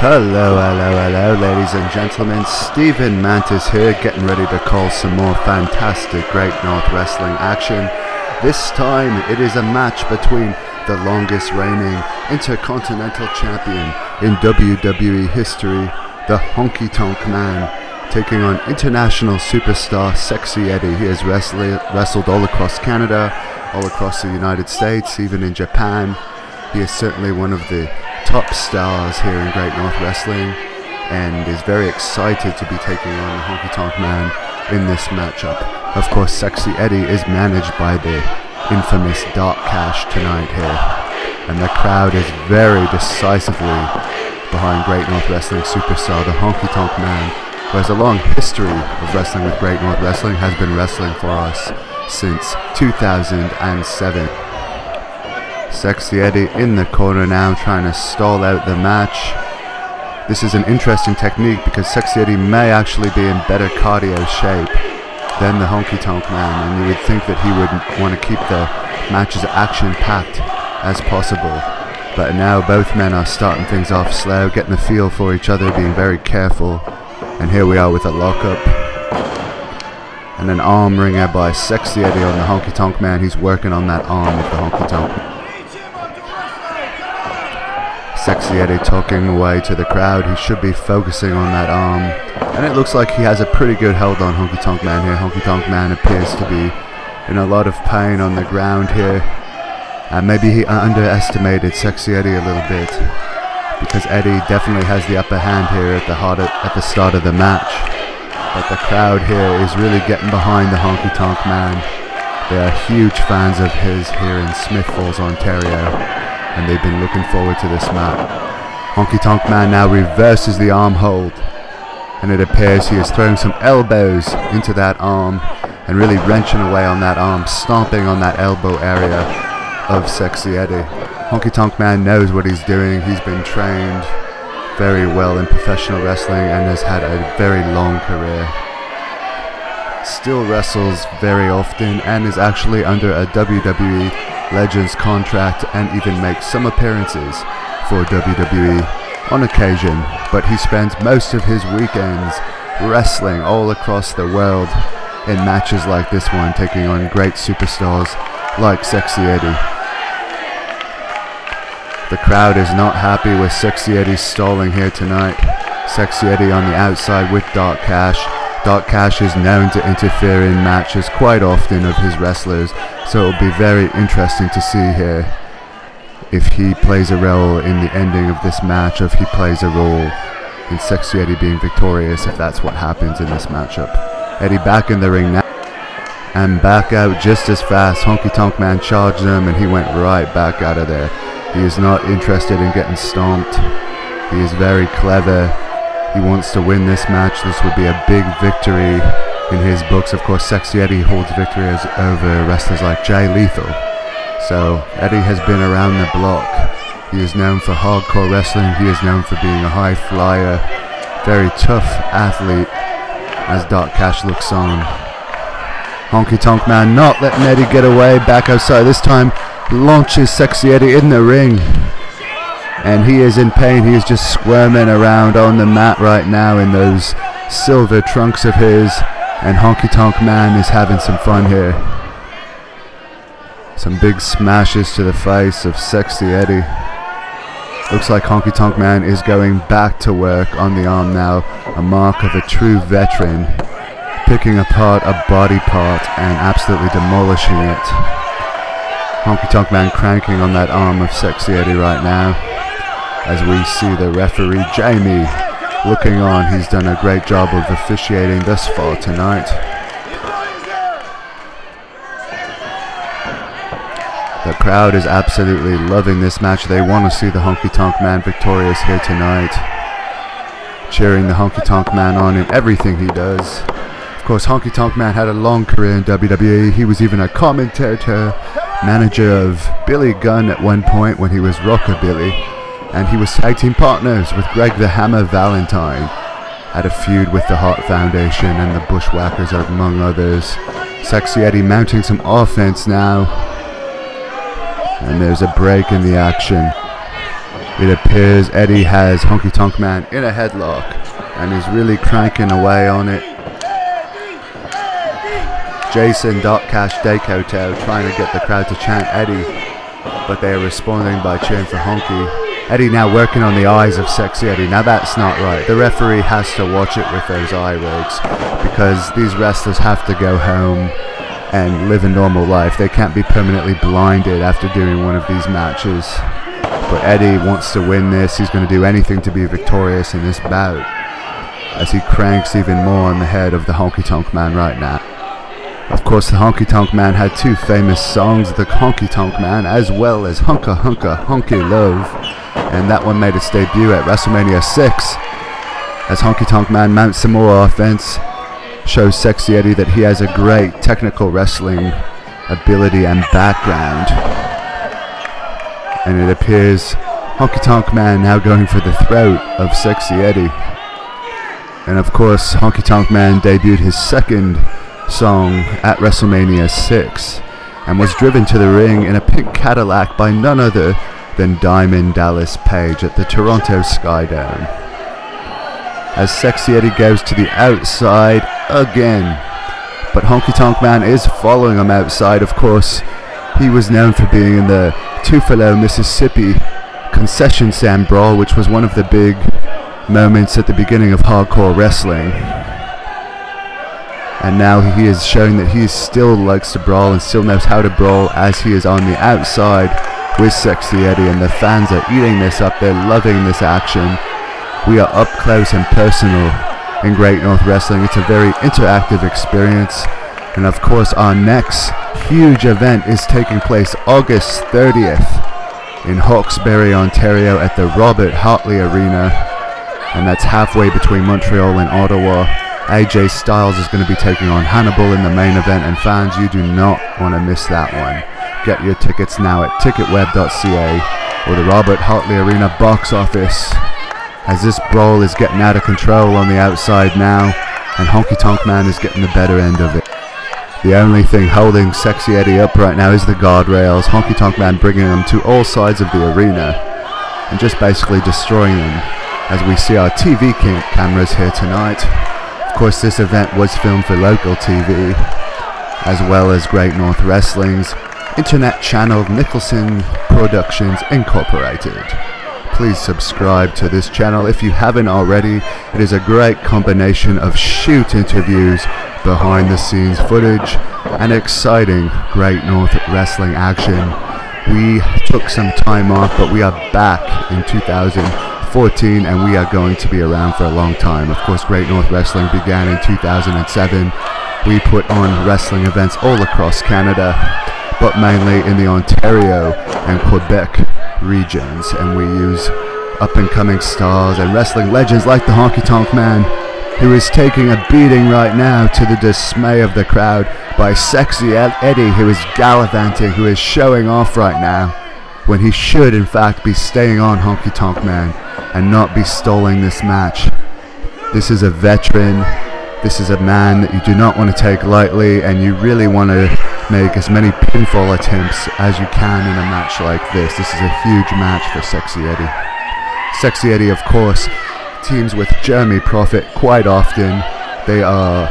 Hello, ladies and gentlemen. Stephen Mantis here, getting ready to call some more fantastic Great North Wrestling action. This time, it is a match between the longest reigning Intercontinental Champion in WWE history, the Honky Tonk Man, taking on international superstar Sexy Eddy. He has wrestled all across Canada, all across the United States, even in Japan. He is certainly one of the top stars here in Great North Wrestling and is very excited to be taking on the Honky Tonk Man in this matchup. Of course, Sexy Eddy is managed by the infamous Dark Cash tonight here, and the crowd is very decisively behind Great North Wrestling superstar, the Honky Tonk Man, who has a long history of wrestling with Great North Wrestling, has been wrestling for us since 2007. Sexy Eddy in the corner now, trying to stall out the match. This is an interesting technique because Sexy Eddy may actually be in better cardio shape than the Honky Tonk Man, and you would think that he would want to keep the match as action-packed as possible. But now both men are starting things off slow, getting a feel for each other, being very careful. And here we are with a lockup. And an arm wringer by Sexy Eddy on the Honky Tonk Man. He's working on that arm of the Honky Tonk Man. Sexy Eddy talking away to the crowd. He should be focusing on that arm, and it looks like he has a pretty good hold on Honky Tonk Man here. Honky Tonk Man appears to be in a lot of pain on the ground here, and maybe he underestimated Sexy Eddy a little bit, because Eddy definitely has the upper hand here at the start of the match. But the crowd here is really getting behind the Honky Tonk Man. They are huge fans of his here in Smith Falls, Ontario, and they've been looking forward to this match. Honky Tonk Man now reverses the arm hold, and it appears he is throwing some elbows into that arm and really wrenching away on that arm, stomping on that elbow area of Sexy Eddy. Honky Tonk Man knows what he's doing. He's been trained very well in professional wrestling and has had a very long career. Still wrestles very often and is actually under a WWE Legends contract, and even makes some appearances for WWE on occasion, but he spends most of his weekends wrestling all across the world in matches like this one, taking on great superstars like Sexy Eddy. The crowd is not happy with Sexy Eddy stalling here tonight. Sexy Eddy on the outside with Dark Cash. Dark Cash is known to interfere in matches quite often of his wrestlers, so it will be very interesting to see here if he plays a role in the ending of this match, or if he plays a role in Sexy Eddy being victorious, if that's what happens in this matchup. Eddy back in the ring now, and back out just as fast. Honky Tonk Man charged him and he went right back out of there. He is not interested in getting stomped. He is very clever. He wants to win this match. This would be a big victory in his books. Of course, Sexy Eddy holds victories over wrestlers like Jay Lethal. So Eddy has been around the block. He is known for hardcore wrestling. He is known for being a high flyer, very tough athlete, as Dark Cash looks on. Honky Tonk Man not letting Eddy get away. Back outside this time, launches Sexy Eddy in the ring. And he is in pain. He is just squirming around on the mat right now in those silver trunks of his. And Honky Tonk Man is having some fun here. Some big smashes to the face of Sexy Eddy. Looks like Honky Tonk Man is going back to work on the arm now. A mark of a true veteran. Picking apart a body part and absolutely demolishing it. Honky Tonk Man cranking on that arm of Sexy Eddy right now, as we see the referee Jamie looking on. He's done a great job of officiating thus far tonight. The crowd is absolutely loving this match. They want to see the Honky Tonk Man victorious here tonight, cheering the Honky Tonk Man on in everything he does. Of course, Honky Tonk Man had a long career in WWE. He was even a commentator, manager of Billy Gunn at one point when he was Rockabilly. And he was tag team partners with Greg the Hammer Valentine. Had a feud with the Hart Foundation and the Bushwhackers, among others. Sexy Eddy mounting some offense now. And there's a break in the action. It appears Eddie has Honky Tonk Man in a headlock and is really cranking away on it. Jason, Cash, Dakoto trying to get the crowd to chant Eddie, but they are responding by cheering for Honky. Eddie now working on the eyes of Sexy Eddy. Now that's not right. The referee has to watch it with those eye rigs, because these wrestlers have to go home and live a normal life. They can't be permanently blinded after doing one of these matches. But Eddie wants to win this. He's going to do anything to be victorious in this bout, as he cranks even more on the head of the Honky Tonk Man right now. Of course, the Honky Tonk Man had two famous songs, the Honky Tonk Man as well as Hunka Hunka Honky Love, and that one made its debut at WrestleMania 6. As Honky Tonk Man mounts some more offense, shows Sexy Eddy that he has a great technical wrestling ability and background. And it appears Honky Tonk Man now going for the throat of Sexy Eddy. And of course, Honky Tonk Man debuted his second song at WrestleMania 6 and was driven to the ring in a pink Cadillac by none other than Diamond Dallas Page at the Toronto Skydome. As Sexy Eddy goes to the outside again, but Honky Tonk Man is following him outside. Of course, he was known for being in the Tupelo, Mississippi concession stand brawl, which was one of the big moments at the beginning of hardcore wrestling. And now he is showing that he still likes to brawl and still knows how to brawl, as he is on the outside with Sexy Eddy, and the fans are eating this up. They're loving this action. We are up close and personal in Great North Wrestling. It's a very interactive experience. And of course, our next huge event is taking place August 30th in Hawkesbury, Ontario at the Robert Hartley Arena, and that's halfway between Montreal and Ottawa. AJ Styles is going to be taking on Hannibal in the main event, and fans, you do not want to miss that one. Get your tickets now at ticketweb.ca or the Robert Hartley Arena box office, as this brawl is getting out of control on the outside now, and Honky Tonk Man is getting the better end of it. The only thing holding Sexy Eddy up right now is the guardrails. Honky Tonk Man bringing them to all sides of the arena and just basically destroying them, as we see our TV cameras here tonight. Of course, this event was filmed for local TV, as well as Great North Wrestling's internet channel, Nicholson Productions Incorporated. Please subscribe to this channel if you haven't already. It is a great combination of shoot interviews, behind the scenes footage, and exciting Great North Wrestling action. We took some time off, but we are back in 2014, and we are going to be around for a long time. Of course, Great North Wrestling began in 2007. We put on wrestling events all across Canada, but mainly in the Ontario and Quebec regions, and we use up-and-coming stars and wrestling legends like the Honky Tonk Man, who is taking a beating right now to the dismay of the crowd by Sexy Eddy, who is gallivanting, who is showing off right now, when he should in fact be staying on Honky Tonk Man and not be stalling this match. This is a veteran. This is a man that you do not want to take lightly, and you really want to make as many pinfall attempts as you can in a match like this. This is a huge match for Sexy Eddy. Sexy Eddy, of course, teams with Jeremy Prophet quite often. They are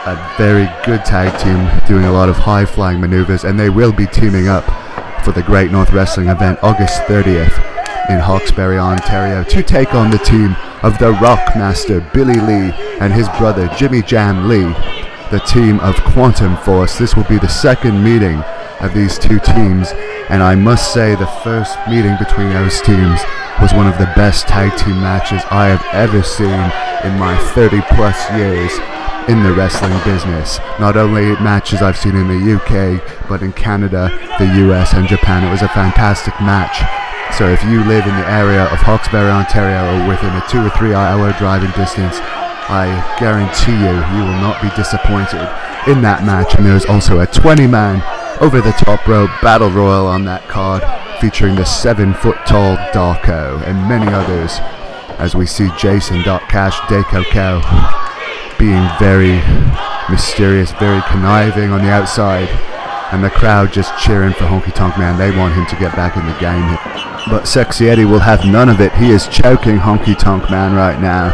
a very good tag team, doing a lot of high-flying maneuvers, and they will be teaming up for the Great North Wrestling event August 30th in Hawkesbury, Ontario, to take on the team of the Rockmaster Billy Lee and his brother Jimmy Jam Lee, the team of Quantum Force. This will be the second meeting of these two teams, and I must say the first meeting between those teams was one of the best tag team matches I have ever seen in my 30 plus years in the wrestling business. Not only matches I've seen in the UK, but in Canada, the US and Japan. It was a fantastic match. So if you live in the area of Hawkesbury, Ontario, or within a 2 or 3 hour driving distance, I guarantee you will not be disappointed in that match. And there's also a 20-man over-the-top rope battle royal on that card, featuring the 7-foot-tall Darko and many others, as we see Jason Cash Dakoto being very mysterious, very conniving on the outside, and the crowd just cheering for Honky Tonk Man. They want him to get back in the game here. But Sexy Eddy will have none of it. He is choking Honky Tonk Man right now.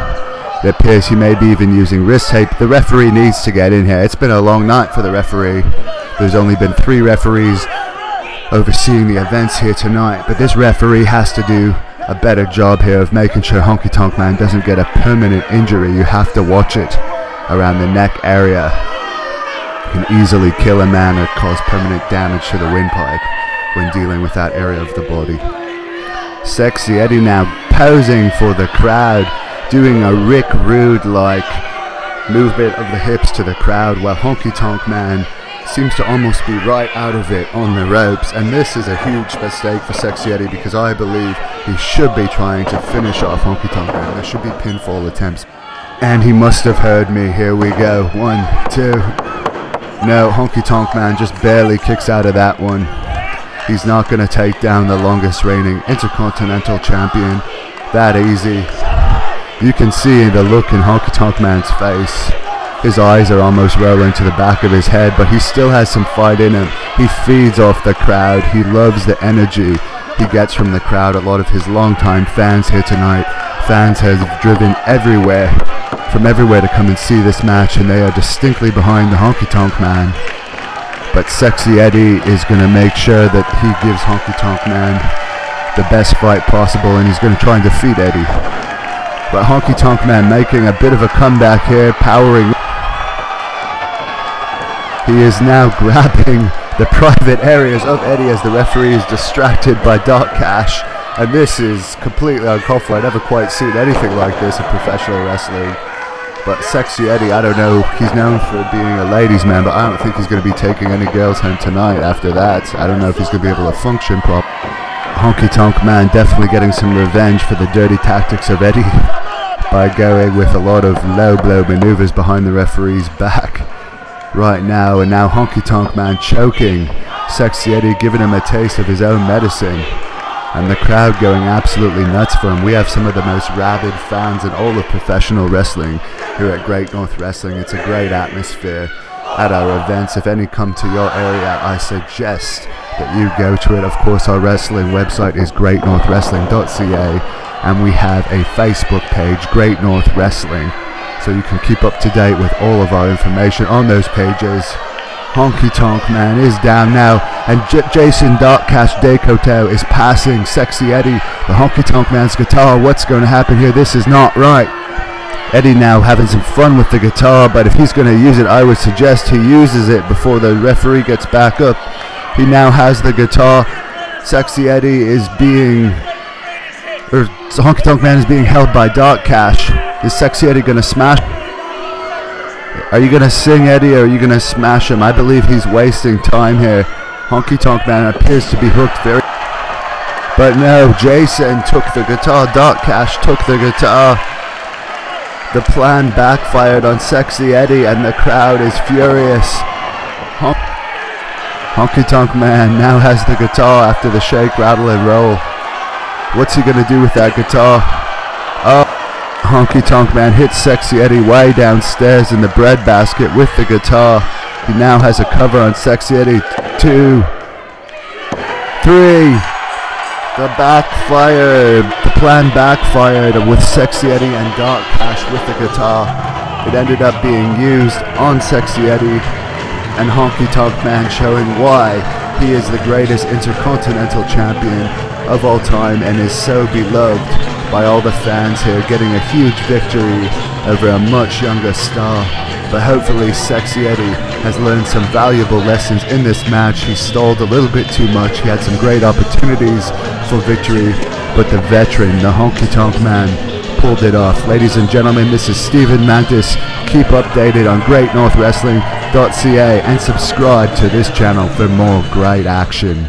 It appears he may be even using wrist tape. The referee needs to get in here. It's been a long night for the referee. There's only been 3 referees overseeing the events here tonight, but this referee has to do a better job here of making sure Honky Tonk Man doesn't get a permanent injury. You have to watch it around the neck area. You can easily kill a man or cause permanent damage to the windpipe when dealing with that area of the body. Sexy Eddy now posing for the crowd, doing a Rick Rude-like movement of the hips to the crowd, while Honky Tonk Man seems to almost be right out of it on the ropes. And this is a huge mistake for Sexy Eddy, because I believe he should be trying to finish off Honky Tonk Man. There should be pinfall attempts. And he must have heard me. Here we go. 1, 2. No, Honky Tonk Man just barely kicks out of that one. He's not going to take down the longest reigning Intercontinental Champion that easy. You can see the look in Honky Tonk Man's face. His eyes are almost rolling to the back of his head, but he still has some fight in him. He feeds off the crowd. He loves the energy he gets from the crowd. A lot of his longtime fans here tonight. Fans have driven from everywhere to come and see this match, and they are distinctly behind the Honky Tonk Man. But Sexy Eddy is going to make sure that he gives Honky Tonk Man the best fight possible, and he's going to try and defeat Eddy. But Honky Tonk Man making a bit of a comeback here, powering. He is now grabbing the private areas of Eddy as the referee is distracted by Dot Cash. And this is completely uncalled for. I've never quite seen anything like this in professional wrestling. But Sexy Eddy, I don't know, he's known for being a ladies' man, but I don't think he's going to be taking any girls home tonight after that. I don't know if he's going to be able to function properly. Honky Tonk Man definitely getting some revenge for the dirty tactics of Eddy by going with a lot of low blow maneuvers behind the referee's back right now. And now Honky Tonk Man choking Sexy Eddy, giving him a taste of his own medicine, and the crowd going absolutely nuts for him. We have some of the most rabid fans in all of professional wrestling here at Great North Wrestling. It's a great atmosphere at our events. If any come to your area, I suggest that you go to it. Of course, our wrestling website is greatnorthwrestling.ca, and we have a Facebook page, Great North Wrestling, so you can keep up to date with all of our information on those pages. Honky Tonk Man is down now, and Jason Dot Cash Decoteau is passing Sexy Eddy. The Honky Tonk Man's guitar. What's going to happen here? This is not right. Eddy now having some fun with the guitar, but if he's going to use it, I would suggest he uses it before the referee gets back up. He now has the guitar. Sexy Eddy is being, Honky Tonk Man is being held by Dot Cash. Is Sexy Eddy going to smash? Are you going to sing Eddy, or are you going to smash him? I believe he's wasting time here. Honky Tonk Man appears to be hooked very. But no, Jason took the guitar. Dot Cash took the guitar. The plan backfired on Sexy Eddy, and the crowd is furious. Honky Tonk Man now has the guitar after the shake, rattle, and roll. What's he going to do with that guitar? Oh, Honky Tonk Man hits Sexy Eddy way downstairs in the breadbasket with the guitar. He now has a cover on Sexy Eddy. 2, 3. The backfired. The plan backfired with Sexy Eddy and Dot Cash with the guitar. It ended up being used on Sexy Eddy, and Honky Tonk Man showing why he is the greatest Intercontinental Champion of all time and is so beloved by all the fans here, getting a huge victory over a much younger star. But hopefully Sexy Eddy has learned some valuable lessons in this match. He stalled a little bit too much. He had some great opportunities for victory, but the veteran, the Honky Tonk Man, pulled it off. Ladies and gentlemen, this is Stephen Mantis. Keep updated on greatnorthwrestling.ca and subscribe to this channel for more great action.